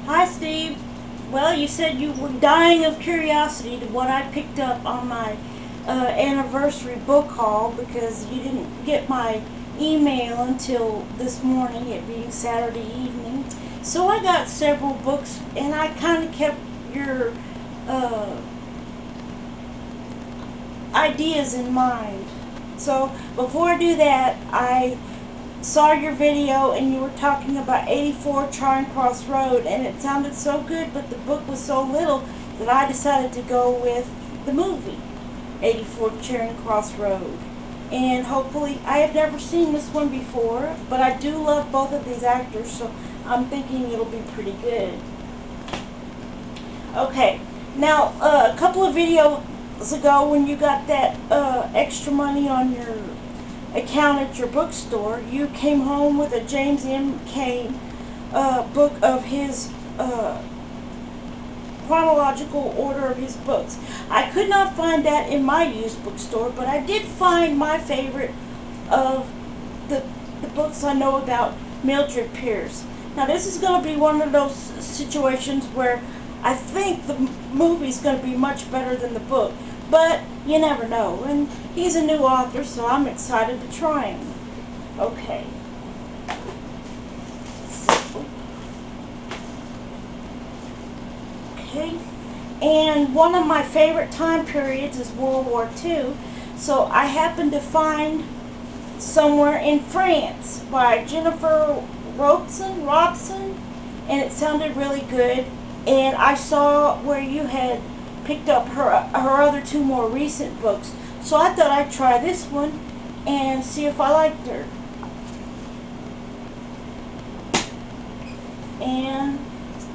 Hi, Steve. Well, you said you were dying of curiosity to what I picked up on my anniversary book haul because you didn't get my email until this morning, it being Saturday evening. So I got several books, and I kind of kept your uh, ideas in mind. So before I do that, I saw your video and you were talking about 84 Charing Cross Road, and it sounded so good, but the book was so little that I decided to go with the movie 84 Charing Cross Road. And hopefully, I have never seen this one before, but I do love both of these actors, so I'm thinking it'll be pretty good. Okay, now a couple of videos ago when you got that extra money on your account at your bookstore, you came home with a James M. Cain book of his chronological order of his books. I could not find that in my used bookstore, but I did find my favorite of the books I know about Mildred Pierce. Now this is going to be one of those situations where I think the movie's going to be much better than the book, but you never know, and he's a new author, so I'm excited to try him. Okay. Okay. And one of my favorite time periods is World War II, so I happened to find Somewhere in France by Jennifer Robson, and it sounded really good. And I saw where you had picked up her other two more recent books, so I thought I'd try this one and see if I liked her. And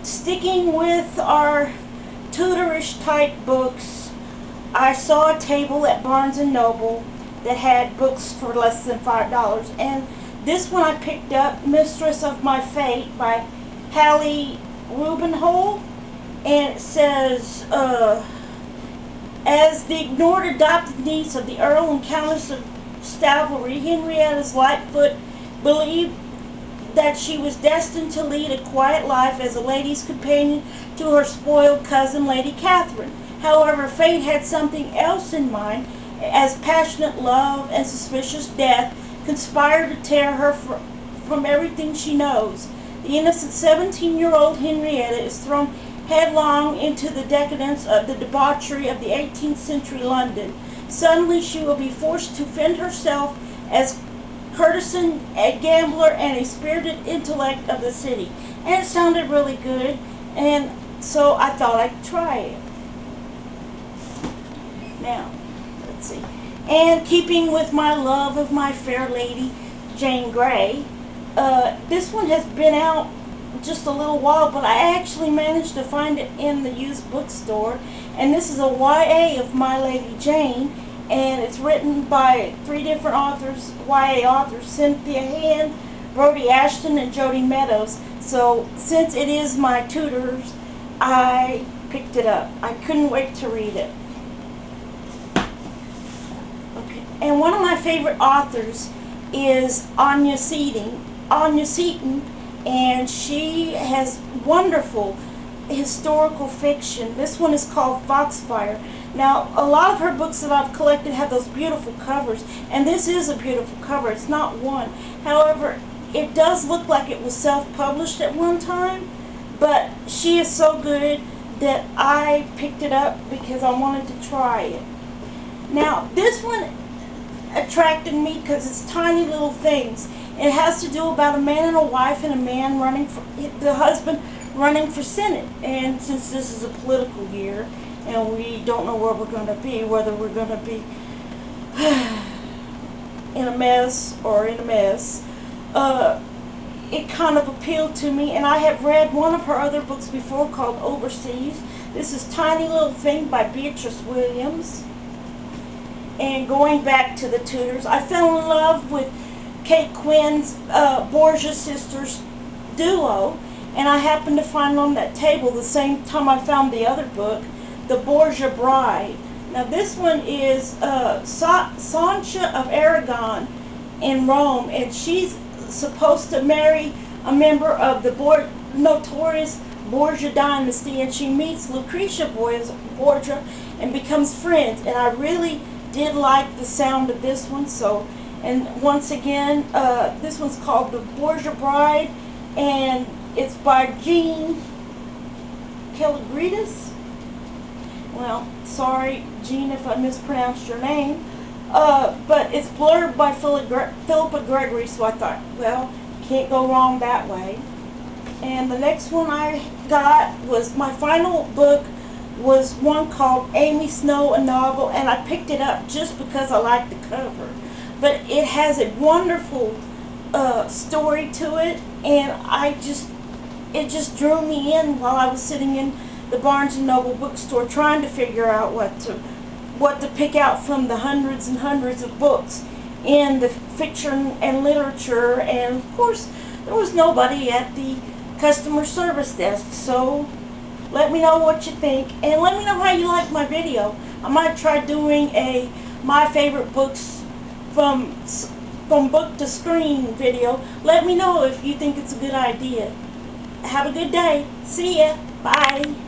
sticking with our tutorish type books, I saw a table at Barnes and Noble that had books for less than $5, and this one I picked up, Mistress of My Fate by Hallie Rubenhole. And it says, as the ignored adopted niece of the Earl and Countess of Stavelry, Henrietta's Lightfoot believed that she was destined to lead a quiet life as a lady's companion to her spoiled cousin, Lady Catherine. However, fate had something else in mind, as passionate love and suspicious death conspired to tear her from everything she knows. The innocent 17-year-old Henrietta is thrown headlong into the decadence of the debauchery of the 18th century London. Suddenly she will be forced to fend herself as courtesan, a gambler, and a spirited intellect of the city. And it sounded really good, and so I thought I'd try it. Now, let's see. And keeping with my love of My Fair Lady, Jane Grey, this one has been out just a little while, but I actually managed to find it in the used bookstore, and this is a YA of My Lady Jane, and it's written by three different authors, YA authors, Cynthia Hand, Brody Ashton, and Jody Meadows. So since it is my tutor's, I picked it up. I couldn't wait to read it. Okay. And one of my favorite authors is Anya Seton, and she has wonderful historical fiction. This one is called Foxfire. Now, a lot of her books that I've collected have those beautiful covers, and this is a beautiful cover. It's not one. However, it does look like it was self-published at one time, but she is so good that I picked it up because I wanted to try it. Now, this one attracted me because it's tiny little things. It has to do about a man and a wife, and a man running for, the husband running for Senate. And since this is a political year and we don't know where we're going to be, whether we're going to be in a mess or in a mess, it kind of appealed to me. And I have read one of her other books before called Overseas. This is Tiny Little Thing by Beatrice Williams. And going back to the tutors, I fell in love with Kate Quinn's Borgia Sisters duo, and I happened to find on that table the same time I found the other book, The Borgia Bride. Now this one is Sancha of Aragon in Rome, and she's supposed to marry a member of the notorious Borgia dynasty, and she meets Lucretia Borgia and becomes friends. And I really did like the sound of this one. So, and once again, this one's called The Borgia Bride, and it's by Jean Calogridis. Well, sorry, Jean, if I mispronounced your name. But it's blurred by Philippa Gregory, so I thought, well, can't go wrong that way. And the next one I got was, my final book was one called Amy Snow, a Novel, and I picked it up just because I liked the cover. But it has a wonderful story to it, and it just drew me in while I was sitting in the Barnes & Noble bookstore trying to figure out what to pick out from the hundreds and hundreds of books in the fiction and literature. And of course, there was nobody at the customer service desk. So let me know what you think, and let me know how you like my video. I might try doing a my favorite books from book to screen video. Let me know if you think it's a good idea. Have a good day. See ya. Bye.